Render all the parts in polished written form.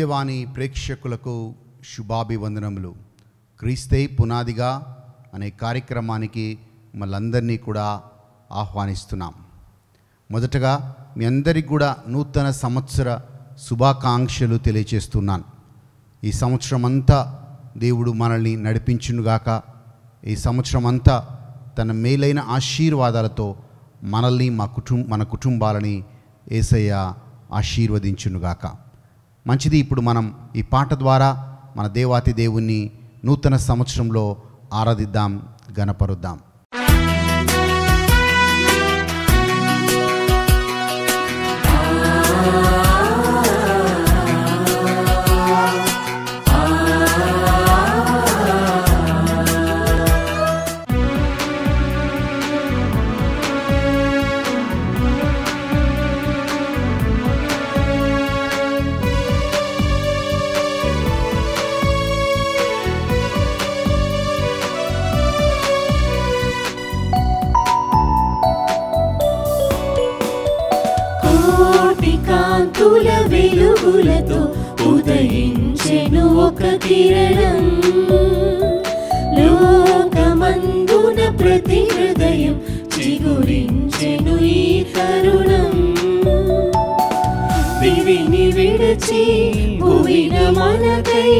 దివ్యవాణి ప్రేక్షకులకు శుభాభివందనములు. క్రీస్తే పునాదిగా అనే కార్యక్రమానికి మనందరినీ కూడా ఆహ్వానిస్తున్నాం. మొదటగా మీ అందరికి కూడా నూతన సంవత్సర శుభాకాంక్షలు తెలియచేస్తున్నాను. ఈ సంవత్సరం అంతా దేవుడు మనల్ని నడిపించునుగాక. ఈ సంవత్సరం అంతా తన మేలైన ఆశీర్వాదాలతో మనల్ని మన కుటుంబాలని యేసయ్య ఆశీర్వదించునుగాక. మంచిది. ఇప్పుడు మనం ఈ పాట ద్వారా మన దేవాతి దేవుణ్ణి నూతన సంవత్సరంలో ఆరాధిద్దాం, గణపరుద్దాం. కాంతుల వెలుగులతో ఉదయించెను ఒక కిరణం, లోకమందున ప్రతి హృదయం చిగురించెను ఈ తరుణం. దివిని విడిచి భువిన మనకై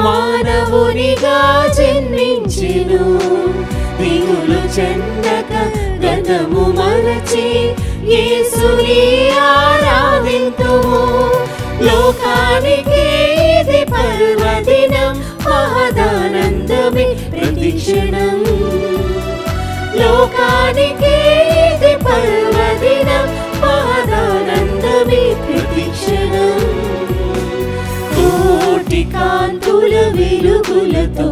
మానవునిగా జన్మించెను. దిగులు చెందక గతము మరచి యేసుని ఆరాధింతుము. లోకానికి ఇది పర్వదినం, మహదానందమే ప్రతిక్షణం. లోకానికి ఇది పర్వదినం, మహదానందమే ప్రతిక్షణం. కోటి కాంతుల వెలుగులతో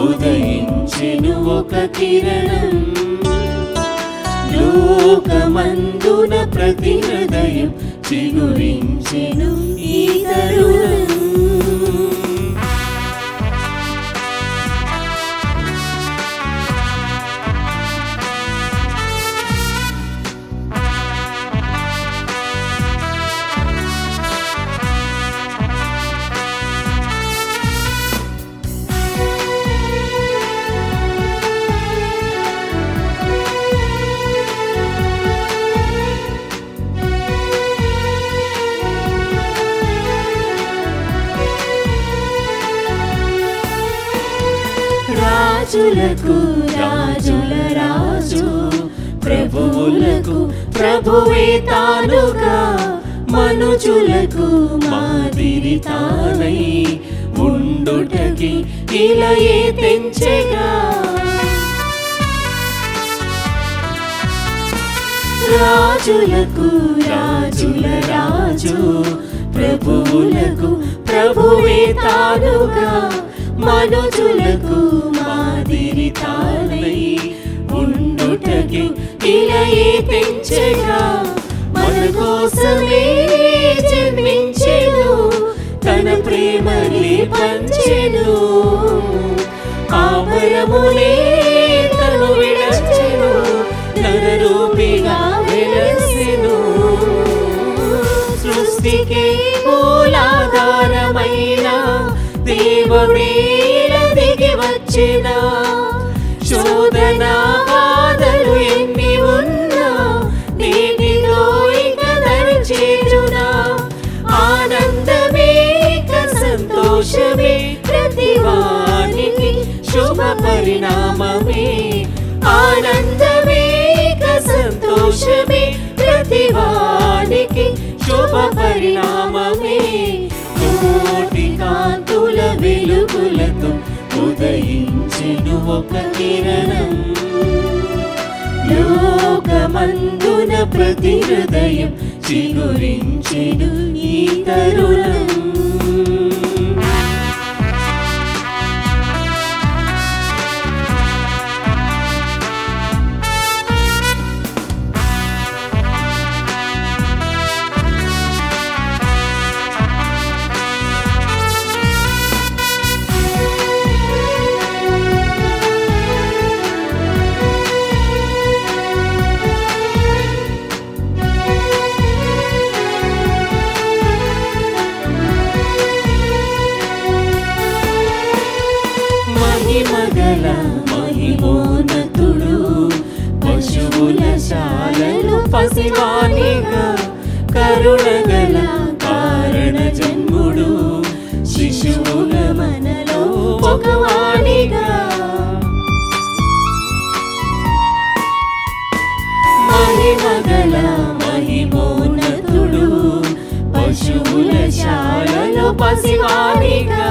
ఉదయించెను ఒక కిరణం, లోకమందున ప్రతి హృదయం చిగురించెను ఈ తరుణం. రాజులకు రాజుల రాజు, ప్రభువులకు ప్రభువే తానుగా, మనుజులకు మాదిరి తానై ఉండుటకి ఇలయే తెంచెగా. రాజులకు రాజుల రాజు, ప్రభువులకు ప్రభువే తానుగా, మనుజులకు మాదిరి తానై ఉండుటకి ఇలయే తెంచెగా. మన కోసమే జన్మించెను, తన ప్రేమని పంచెను. ఆభరములే తను విడచెను, నరరూపిగా వెలసెను. సృష్టికి మూలాధారమైన దేవుడే దిగి వచ్చిన. శోధన బాధలు ఎన్ని ఉన్నా నేటిలో ఇక దరిచేరునా. ఆనందమే ఇక సంతోషమే ప్రతివానికి శుభ పరిణామమే. ఆనందమే ఇక సంతోషమే ప్రతివానికి శుభ పరిణామమే. కోటి కాంతుల వెలుగులతో ఉదయించెను ఒక కిరణం, లోకమందున ప్రతి హృదయం చిగురించెను ఈ తరుణం. మహిమగల మహిమోన్నతుడు పశువుల శాలలో పసివానిగా కరుణగల కారణ జన్ముడు శిశువుగా మనలో ఒకవానిగా మహిమగల మహిమోన్నతుడు పశువుల శాలలో పసివానిగా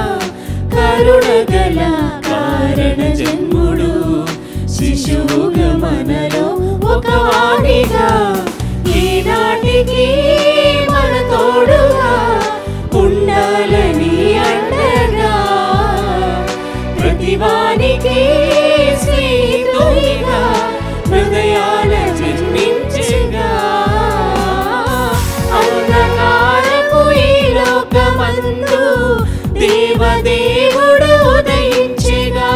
కరుణగల కారణ జన్ముడు శిశువుగా మనలో ఒకవానిగా ఈనాటికి మన తోడుగా ఉండాలని అండగా ప్రతివానికి స్నేహితునిగా హృదయాల జన్మించగా అంధకారపు ఈ లోకమందు దేవదేవుడు ఉదయించగా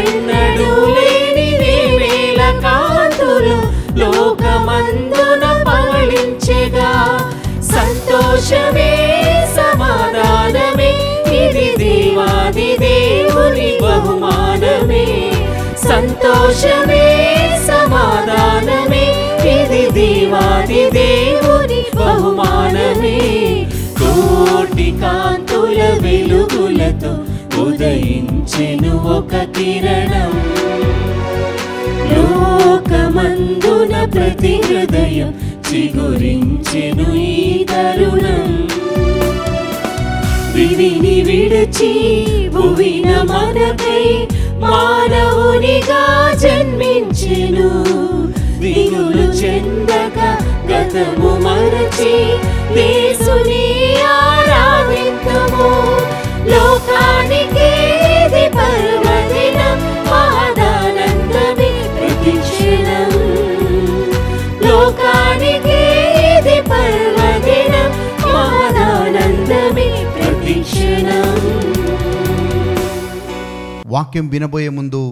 ఎన్నడూ లేని వేవేల కాంతులు లోకమందున పవళించగా సంతోషమే సమాధానమే ఇది దేవాది దేవుని బహుమానమే సంతోషమే సమాధానమే ఇది దేవాది దేవుని బహుమానమే కోటి కాంతుల వెలుగులతో ఉదయించెను ఒక కిరణం లోకమందున ప్రతి హృదయం చిగురించెను ఈ తరుణం విధిని విడిచి భువిన మనకై మానవునిగా జన్మించెను దిగులు చెందక గతము మరచి యేసుని ఆరాధింతుము లోకానికి ఇది పర్వదినం మహదానందమే ప్రతిక్షణం లోకానికి ఇది పర్వదినం మహదానందమే ప్రతిక్షణం. వాక్యం వినబోయే ముందు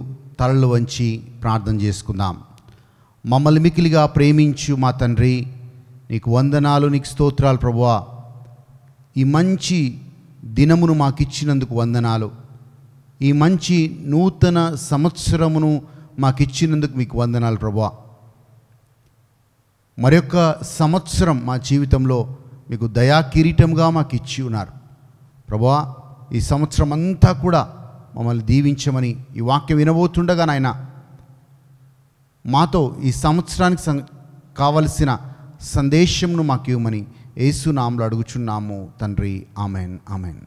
తలలు వంచి ప్రార్థన చేసుకుందాం. మమ్మల్ని మికిలిగా ప్రేమించు మా తండ్రి, నీకు వందనాలు, నీకు స్తోత్రాలు ప్రభువా. ఈ మంచి దినమును మాకు ఇచ్చినందుకు వందనాలు. ఈ మంచి నూతన సంవత్సరమును మాకు ఇచ్చినందుకు మీకు వందనాలు ప్రభువా. మరొక సంవత్సరం మా జీవితంలో మీకు దయా కిరీటంగా మాకు ఇచ్చి ఉన్నారు ప్రభువా. ఈ సంవత్సరం అంతా కూడా మమ్మల్ని దీవించమని ఈ వాక్యం వినబోతుండగా నాయన మాతో ఈ సంవత్సరానికి కావలసిన సందేశంను మాకు ఇవ్వమని యేసు నామములో అడుగుచున్నాము తండ్రి. Amen, amen.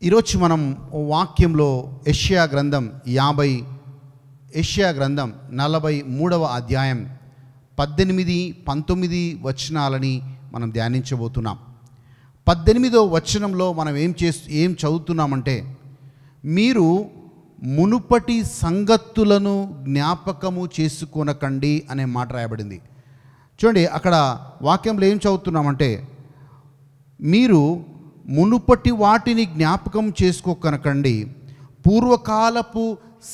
ఈరోజు మనం వాక్యంలో యెషయా గ్రంథం 43వ అధ్యాయం 18, 19 వచనాలని మనం ధ్యానించబోతున్నాం. 18వ వచనంలో మనం ఏం చదువుతున్నామంటే, మీరు మునుపటి సంగతులను జ్ఞాపకము చేసుకొనకండి అనే మాట రాయబడింది. చూడండి, అక్కడ వాక్యంలో ఏం చదువుతున్నామంటే, మీరు మునుపటి వాటిని జ్ఞాపకం చేసుకోకనకండి, పూర్వకాలపు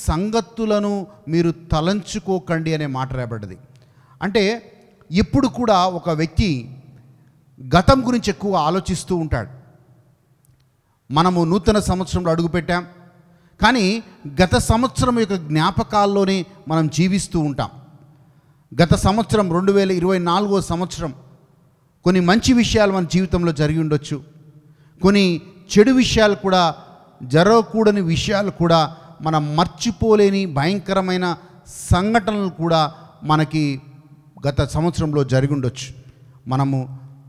సంగతులను మీరు తలంచుకోకండి అనే మాట రాయబడ్డది. అంటే ఎప్పుడు కూడా ఒక వ్యక్తి గతం గురించి ఎక్కువ ఆలోచిస్తూ ఉంటాడు. మనము నూతన సంవత్సరంలో అడుగుపెట్టాం, కానీ గత సంవత్సరం యొక్క జ్ఞాపకాల్లోనే మనం జీవిస్తూ ఉంటాం. గత సంవత్సరం 2024వ సంవత్సరం కొన్ని మంచి విషయాలు మన జీవితంలో జరిగి ఉండొచ్చు, కొన్ని చెడు విషయాలు కూడా, జరగకూడని విషయాలు కూడా, మనం మర్చిపోలేని భయంకరమైన సంఘటనలు కూడా మనకి గత సంవత్సరంలో జరిగి ఉండొచ్చు. మనము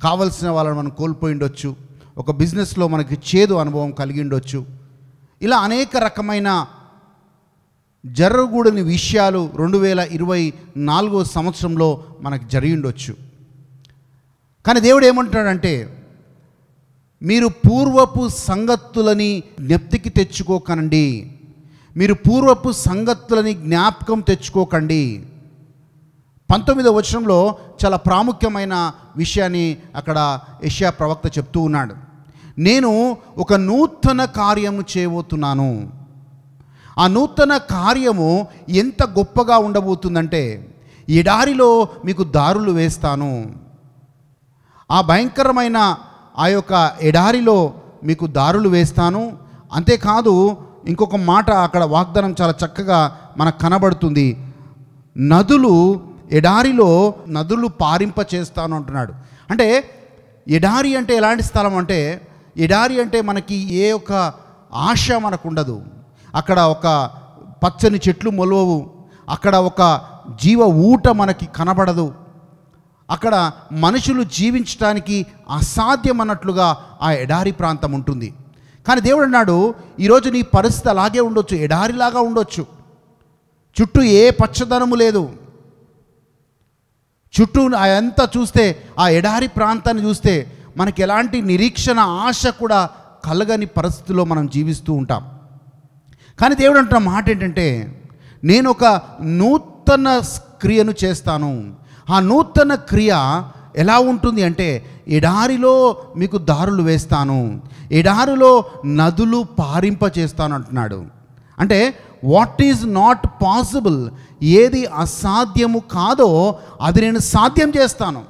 కావలసిన వాళ్ళని మనం కోల్పోయి ఉండొచ్చు, ఒక బిజినెస్లో మనకి చేదు అనుభవం కలిగి ఉండొచ్చు. ఇలా అనేక రకమైన జరగకూడని విషయాలు 2024వ సంవత్సరంలో మనకు జరిగి ఉండొచ్చు. కానీ దేవుడు ఏమంటాడంటే, మీరు పూర్వపు సంగతులని జ్ఞప్తికి తెచ్చుకోకనండి, మీరు పూర్వపు సంగతులని జ్ఞాపకం తెచ్చుకోకండి. 19వ వచనంలో చాలా ప్రాముఖ్యమైన విషయాన్ని అక్కడ యెషయా ప్రవక్త చెప్తూ ఉన్నాడు. నేను ఒక నూతన కార్యము చేయబోతున్నాను. ఆ నూతన కార్యము ఎంత గొప్పగా ఉండబోతుందంటే, ఎడారిలో మీకు దారులు వేస్తాను. ఆ భయంకరమైన ఆ యొక్క ఎడారిలో మీకు దారులు వేస్తాను. అంతేకాదు, ఇంకొక మాట అక్కడ వాగ్దానం చాలా చక్కగా మనకు కనబడుతుంది. నదులు, ఎడారిలో నదులు పారింప చేస్తాను అంటున్నాడు. అంటే ఎడారి అంటే ఎలాంటి స్థలం అంటే, ఎడారి అంటే మనకి ఏ ఒక ఆశ మనకు ఉండదు. అక్కడ ఒక పచ్చని చెట్లు మొలవవు, అక్కడ ఒక జీవ ఊట మనకి కనబడదు, అక్కడ మనుషులు జీవించడానికి అసాధ్యం అన్నట్లుగా ఆ ఎడారి ప్రాంతం ఉంటుంది. కానీ దేవుడు అన్నాడు, ఈరోజు నీ పరిస్థితి అలాగే ఉండొచ్చు, ఎడారిలాగా ఉండొచ్చు. చుట్టూ ఏ పచ్చదనము లేదు, చుట్టూ అంతా చూస్తే, ఆ ఎడారి ప్రాంతాన్ని చూస్తే మనకి ఎలాంటి నిరీక్షణ, ఆశ కూడా కలగని పరిస్థితిలో మనం జీవిస్తూ ఉంటాం. కానీ దేవుడు అంటున్న మాట ఏంటంటే, నేను ఒక నూతన క్రియను చేస్తాను. ఆ నూతన క్రియ ఎలా ఉంటుంది అంటే, ఎడారిలో మీకు దారులు వేస్తాను, ఎడారిలో నదులు పారింప చేస్తాను అంటున్నాడు. అంటే వాట్ ఈజ్ నాట్ పాసిబుల్, ఏది అసాధ్యము కాదో అది నేను సాధ్యం చేస్తాను.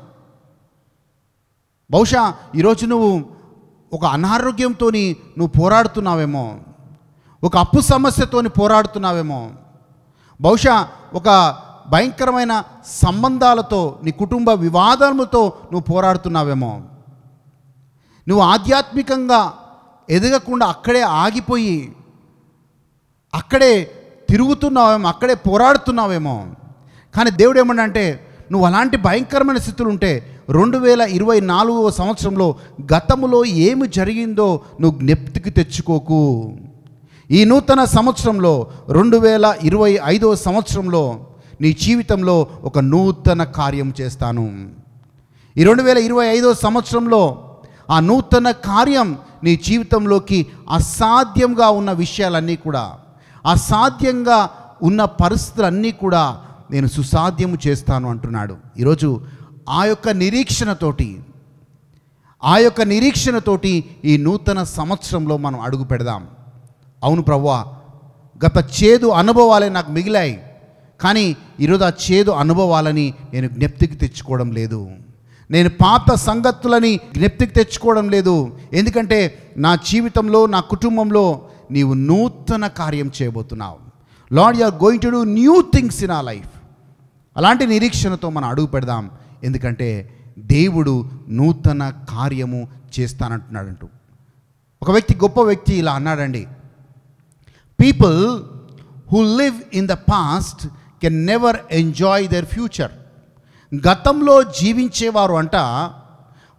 బహుశా ఈరోజు నువ్వు ఒక అనారోగ్యంతో నువ్వు పోరాడుతున్నావేమో, ఒక అప్పు సమస్యతో పోరాడుతున్నావేమో, బహుశా ఒక భయంకరమైన సంబంధాలతో, నీ కుటుంబ వివాదాలతో నువ్వు పోరాడుతున్నావేమో, నువ్వు ఆధ్యాత్మికంగా ఎదగకుండా అక్కడే ఆగిపోయి అక్కడే తిరుగుతున్నావేమో, అక్కడే పోరాడుతున్నావేమో. కానీ దేవుడు ఏమన్నా నువ్వు అలాంటి భయంకరమైన స్థితులు ఉంటే 2024వ సంవత్సరంలో గతములో ఏమి జరిగిందో నువ్వు జ్ఞప్తికి తెచ్చుకోకు. ఈ నూతన సంవత్సరంలో 2025వ సంవత్సరంలో నీ జీవితంలో ఒక నూతన కార్యం చేస్తాను. ఈ 2025వ సంవత్సరంలో ఆ నూతన కార్యం నీ జీవితంలోకి అసాధ్యంగా ఉన్న విషయాలన్నీ కూడా, అసాధ్యంగా ఉన్న పరిస్థితులన్నీ కూడా నేను సుసాధ్యము చేస్తాను అంటున్నాడు. ఈరోజు ఆ యొక్క నిరీక్షణతోటి ఈ నూతన సంవత్సరంలో మనం అడుగు పెడదాం. అవును ప్రభువా, గత చేదు అనుభవాలే నాకు మిగిలాయి, కానీ ఈరోజు ఆ చేదు అనుభవాలని నేను జ్ఞప్తికి తెచ్చుకోవడం లేదు, నేను పాత సంగతులని జ్ఞప్తికి తెచ్చుకోవడం లేదు. ఎందుకంటే నా జీవితంలో, నా కుటుంబంలో నీవు నూతన కార్యం చేయబోతున్నావు. Lord, you are going to do new things in our life. అలాంటి నిరీక్షణతో మనం అడుగు పెడదాం. ఎందుకంటే దేవుడు నూతన కార్యము చేస్తానంటున్నాడంటూ. ఒక వ్యక్తి, గొప్ప వ్యక్తి ఇలా అన్నాడండి, people who live in the past can never enjoy their future. గతంలో జీవించేవారు అంట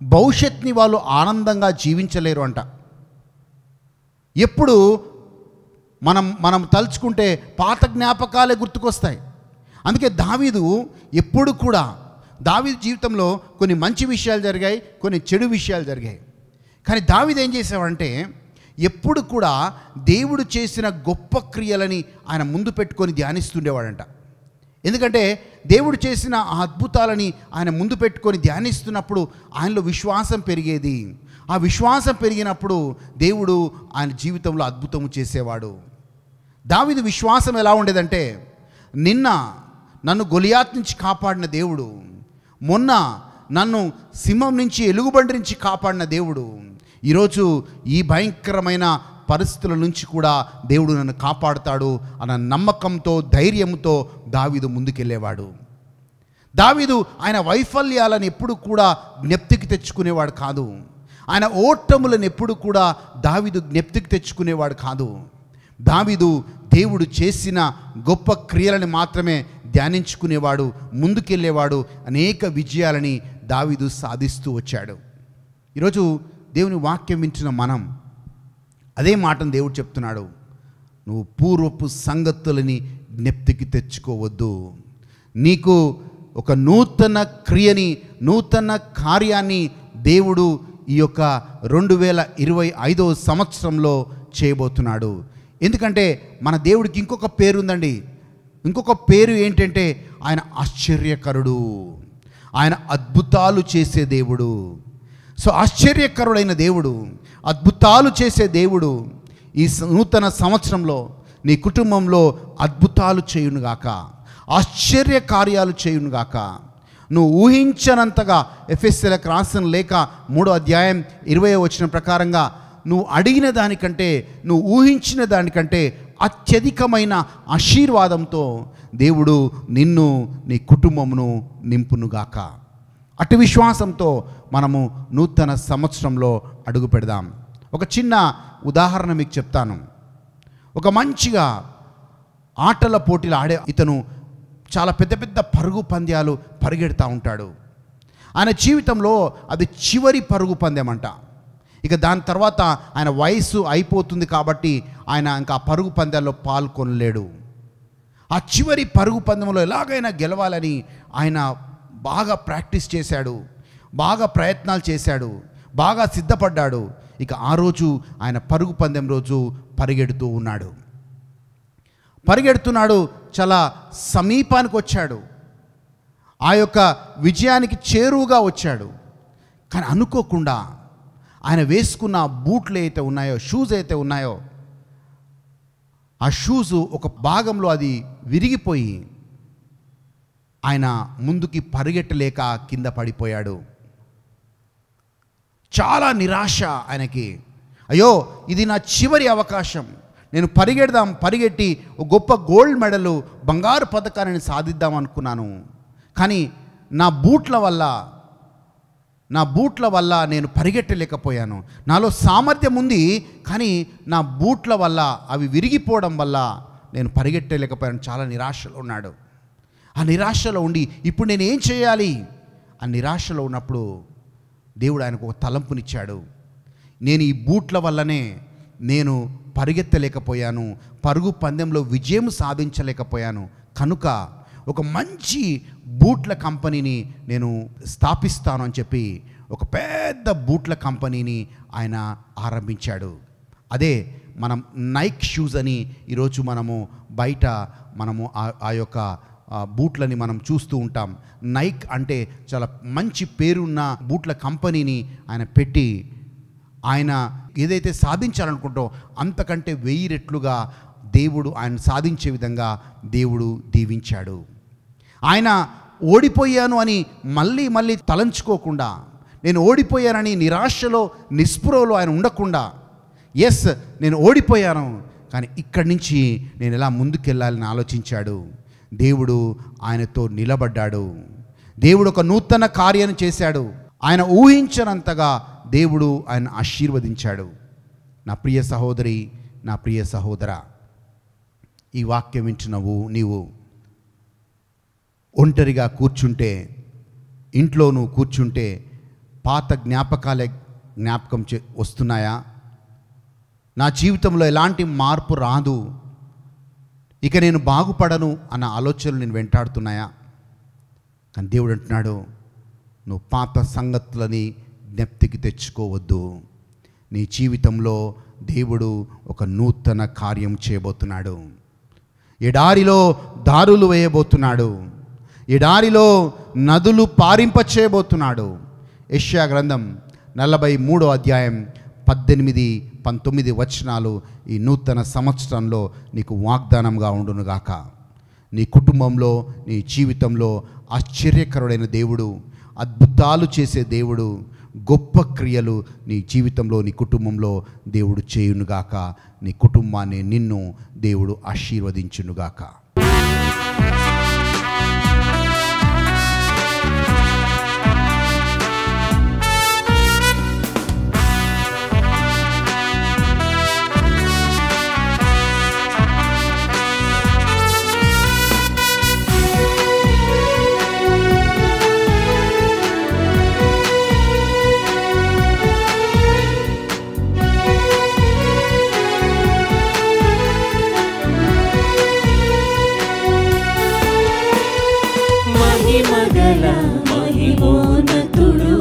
భవిష్యత్తుని వాళ్ళు ఆనందంగా జీవించలేరు అంట. ఎప్పుడు మనం తలుచుకుంటే పాత జ్ఞాపకాలే గుర్తుకొస్తాయి. అందుకే దావీదు ఎప్పుడు కూడా, దావీదు జీవితంలో కొన్ని మంచి విషయాలు జరిగాయి, కొన్ని చెడు విషయాలు జరిగాయి. కానీ దావీదు ఏం చేసేవాడంటే, ఎప్పుడు కూడా దేవుడు చేసిన గొప్ప క్రియలని ఆయన ముందు పెట్టుకొని ధ్యానిస్తుండేవాడంట. ఎందుకంటే దేవుడు చేసిన ఆ అద్భుతాలని ఆయన ముందు పెట్టుకొని ధ్యానిస్తున్నప్పుడు ఆయనలో విశ్వాసం పెరిగేది. ఆ విశ్వాసం పెరిగినప్పుడు దేవుడు ఆయన జీవితంలో అద్భుతము చేసేవాడు. దావీదు విశ్వాసం ఎలా ఉండేదంటే, నిన్న నన్ను గొలియాత్ నుంచి కాపాడిన దేవుడు, మొన్న నన్ను సింహం నుంచి, ఎలుగుబంటి నుంచి కాపాడిన దేవుడు, ఈరోజు ఈ భయంకరమైన పరిస్థితుల నుంచి కూడా దేవుడు నన్ను కాపాడుతాడు అన్న నమ్మకంతో, ధైర్యంతో దావీదు ముందుకెళ్ళేవాడు. దావీదు ఆయన వైఫల్యాలను ఎప్పుడు కూడా జ్ఞప్తికి తెచ్చుకునేవాడు కాదు. ఆయన ఓటములను ఎప్పుడు కూడా దావీదు జ్ఞప్తికి తెచ్చుకునేవాడు కాదు. దావీదు దేవుడు చేసిన గొప్ప క్రియలను మాత్రమే ధ్యానించుకునేవాడు, ముందుకెళ్ళేవాడు. అనేక విజయాలని దావీదు సాధిస్తూ వచ్చాడు. ఈరోజు దేవుని వాక్యం వింటున్న మనం అదే మాటను దేవుడు చెప్తున్నాడు, నువ్వు పూర్వపు సంగతులని జ్ఞప్తికి తెచ్చుకోవద్దు. నీకు ఒక నూతన క్రియని, నూతన కార్యాన్ని దేవుడు ఈ యొక్క 2025వ సంవత్సరంలో చేయబోతున్నాడు. ఎందుకంటే మన దేవుడికి ఇంకొక పేరు ఉందండి. ఇంకొక పేరు ఏంటంటే ఆయన ఆశ్చర్యకరుడు, ఆయన అద్భుతాలు చేసే దేవుడు. సో ఆశ్చర్యకరుడైన దేవుడు, అద్భుతాలు చేసే దేవుడు ఈ నూతన సంవత్సరంలో నీ కుటుంబంలో అద్భుతాలు చేయునుగాక, ఆశ్చర్య కార్యాలు చేయునుగాక. నువ్వు ఊహించనంతగా ఎఫెసీయులకు రాసిన లేఖ 3వ అధ్యాయం 20వ వచనం ప్రకారంగా నువ్వు అడిగిన దానికంటే, నువ్వు ఊహించిన దానికంటే అత్యధికమైన ఆశీర్వాదంతో దేవుడు నిన్ను, నీ కుటుంబమును నింపునుగాక. అటు విశ్వాసంతో మనము నూతన సంవత్సరంలో అడుగు పెడదాం. ఒక చిన్న ఉదాహరణ మీకు చెప్తాను. ఒక మంచిగా ఆటల పోటీలు ఆడే ఇతను చాలా పెద్ద పెద్ద పరుగు పంద్యాలు పరిగెడతా ఉంటాడు. ఆయన జీవితంలో అది చివరి పరుగు పందెం అంట. ఇక దాని తర్వాత ఆయన వయసు అయిపోతుంది కాబట్టి ఆయన ఇంకా ఆ పరుగు పందాల్లో పాల్గొనలేడు. ఆ చివరి పరుగు పందెంలో ఎలాగైనా గెలవాలని ఆయన బాగా ప్రాక్టీస్ చేశాడు, బాగా ప్రయత్నాలు చేశాడు, బాగా సిద్ధపడ్డాడు. ఇక ఆ రోజు ఆయన పరుగు పందెం రోజు పరిగెడుతున్నాడు, చాలా సమీపానికి వచ్చాడు, ఆ యొక్క విజయానికి చేరువుగా వచ్చాడు. కానీ అనుకోకుండా ఆయన వేసుకున్న బూట్లు అయితే ఉన్నాయో, షూస్ అయితే ఉన్నాయో, ఆ షూజు ఒక భాగంలో అది విరిగిపోయి ఆయన ముందుకి పరిగెట్టలేక కింద పడిపోయాడు. చాలా నిరాశ ఆయనకి. అయ్యో, ఇది నా చివరి అవకాశం, నేను పరిగెట్టి ఒక గొప్ప గోల్డ్ మెడల్, బంగారు పథకాన్ని సాధిద్దాం అనుకున్నాను. కానీ నా బూట్ల వల్ల నేను పరిగెట్టలేకపోయాను. నాలో సామర్థ్యం ఉంది, కానీ నా బూట్ల వల్ల అవి విరిగిపోవడం వల్ల నేను పరిగెట్టలేకపోయాను. చాలా నిరాశలో ఉన్నాడు. ఆ నిరాశలో ఉండి ఇప్పుడు నేను ఏం చేయాలి? ఆ నిరాశలో ఉన్నప్పుడు దేవుడు ఆయనకు ఒక తలంపునిచ్చాడు. నేను ఈ బూట్ల వల్లనే నేను పరిగెత్తలేకపోయాను, పరుగు పందెంలో విజయం సాధించలేకపోయాను, కనుక ఒక మంచి బూట్ల కంపెనీని నేను స్థాపిస్తాను అని చెప్పి ఒక పెద్ద బూట్ల కంపెనీని ఆయన ఆరంభించాడు. అదే మనం నైక్ షూస్ అని ఈరోజు మనము బయట ఆ యొక్క బూట్లని మనం చూస్తూ ఉంటాం. నైక్ అంటే చాలా మంచి పేరున్న బూట్ల కంపెనీని ఆయన పెట్టి ఆయన ఏదైతే సాధించాలనుకుంటో అంతకంటే 1000 రెట్లుగా దేవుడు ఆయన సాధించే విధంగా దేవుడు దీవించాడు. ఆయన ఓడిపోయాను అని మళ్ళీ తలంచుకోకుండా, నేను ఓడిపోయానని నిరాశలో నిస్పృహలో ఆయన ఉండకుండా, ఎస్ నేను ఓడిపోయాను, కానీ ఇక్కడి నుంచి నేను ఎలా ముందుకెళ్ళాలని ఆలోచించాడు. దేవుడు ఆయనతో నిలబడ్డాడు. దేవుడు ఒక నూతన కార్యాన్ని చేశాడు. ఆయన ఊహించనంతగా దేవుడు ఆయన ఆశీర్వదించాడు. నా ప్రియ సహోదరి, నా ప్రియ సహోదరా, ఈ వాక్యం వింటున్నావు నీవు ఒంటరిగా కూర్చుంటే, ఇంట్లో నువ్వు కూర్చుంటే పాత జ్ఞాపకాలే జ్ఞాపకం వస్తున్నాయా? నా జీవితంలో ఎలాంటి మార్పు రాదు, ఇక నేను బాగుపడను అన్న ఆలోచనలు నేను వెంటాడుతున్నాయా? కానీ దేవుడు అంటున్నాడు, నువ్వు పాత సంగతులని జ్ఞప్తికి తెచ్చుకోవద్దు. నీ జీవితంలో దేవుడు ఒక నూతన కార్యం చేయబోతున్నాడు. ఎడారిలో దారులు వేయబోతున్నాడు. ఎడారిలో నదులు పారింపచేయబోతున్నాడు. యెషయా గ్రంథం 43వ అధ్యాయం 18-19 వచనాలు ఈ నూతన సంవత్సరంలో నీకు వాగ్దానంగా ఉండునుగాక. నీ కుటుంబంలో, నీ జీవితంలో ఆశ్చర్యకరుడైన దేవుడు, అద్భుతాలు చేసే దేవుడు, గొప్ప క్రియలు నీ జీవితంలో, నీ కుటుంబంలో దేవుడు చేయునుగాక. నీ కుటుంబాన్ని, నిన్ను దేవుడు ఆశీర్వదించునుగాక. మహిమోన్నతుడు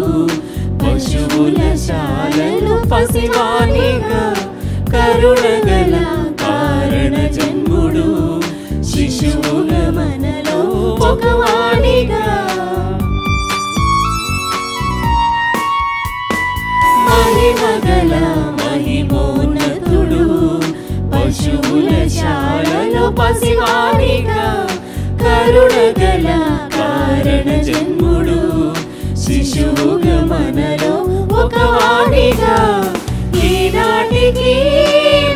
పశువుల శాలలో పసివానిగా కరుణగల కులశాలలో పసివానిగా కరుణగల కారణ జన్ముడు శిశువుగా మనలో ఒక వాణిగా ఈనాటికి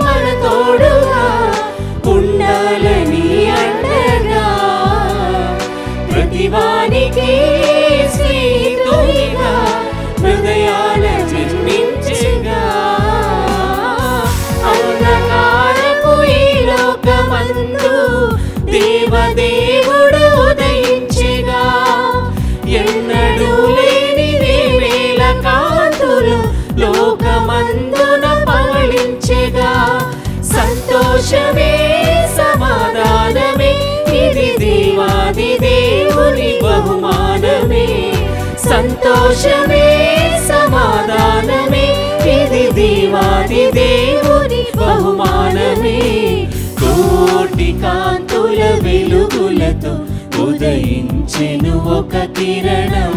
మన తోడుగా ఉండాలని అండగా ప్రతివానికి స్నేహితునిగా హృదయాల జన్మించగా అంధకారపు ఈ లోకమందు దేవదేవుడు ఉదయించగా ఎన్నడూ లేని వేవేల కాంతులు లోకమందున పవళించగా సంతోషమే సమాధానమే ఇది దేవాది దేవుని బహుమానమే సంతోషమే సమాధానమే ఇది దేవాది దేవుని బహుమానమే కోటి కాంతుల వెలుగులతో ఉదయించెను ఒక కిరణం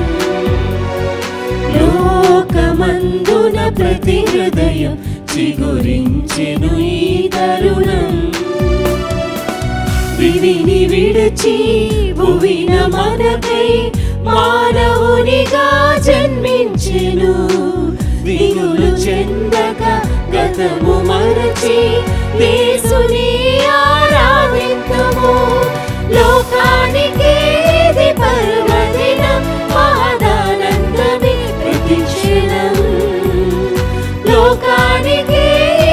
లోకమందున ప్రతి హృదయం చిగురించెను ఈ తరుణం విధిని విడిచి భువిన మనకై మానవునిగా జన్మించెను దిగులు చెందగా గతము మరచి యేసుని ఆరాధింతుము లోకానికి ఇది పర్వదినం మహదానందమే ప్రతిక్షణం లోకానికి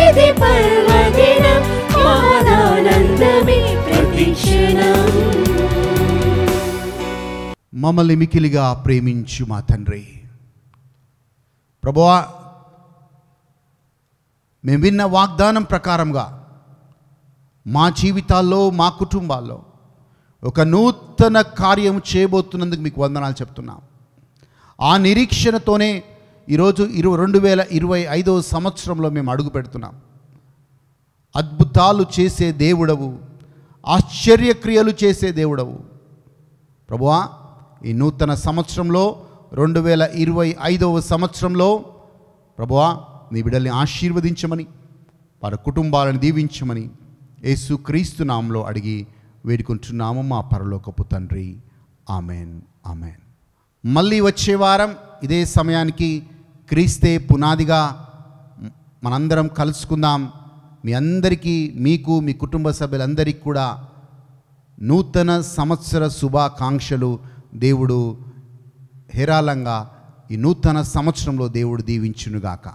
ఇది పర్వదినం మహదానందమే ప్రతిక్షణం మమ్మల్ని మికిలిగా ప్రేమించు మా తండ్రి ప్రభువా మేము విన్న వాగ్దానం ప్రకారంగా మా జీవితాల్లో మా కుటుంబాల్లో ఒక నూతన కార్యం చేయబోతున్నందుకు మీకు వందనాలు చెప్తున్నాం ఆ నిరీక్షణతోనే ఈరోజు 2025వ సంవత్సరంలో మేము అడుగు పెడుతున్నాం అద్భుతాలు చేసే దేవుడవు ఆశ్చర్యక్రియలు చేసే దేవుడవు ప్రభువా ఈ నూతన సంవత్సరంలో 2025వ సంవత్సరంలో ప్రభువా నీ బిడ్డల్ని ఆశీర్వదించమని వారి కుటుంబాలను దీవించమని యేసుక్రీస్తు నామములో అడిగి వేడుకుంటున్నాము మా పరలోకపు తండ్రి ఆమెన్ ఆమెన్. మళ్ళీ వచ్చే వారం ఇదే సమయానికి క్రీస్తే పునాదిగా మనందరం కలుసుకుందాం. మీ అందరికీ మీకు మీ కుటుంబ సభ్యులందరికీ కూడా నూతన సంవత్సర శుభాకాంక్షలు. దేవుడు హేరాళంగా ఈ నూతన సంవత్సరంలో దేవుడు దీవించునుగాక.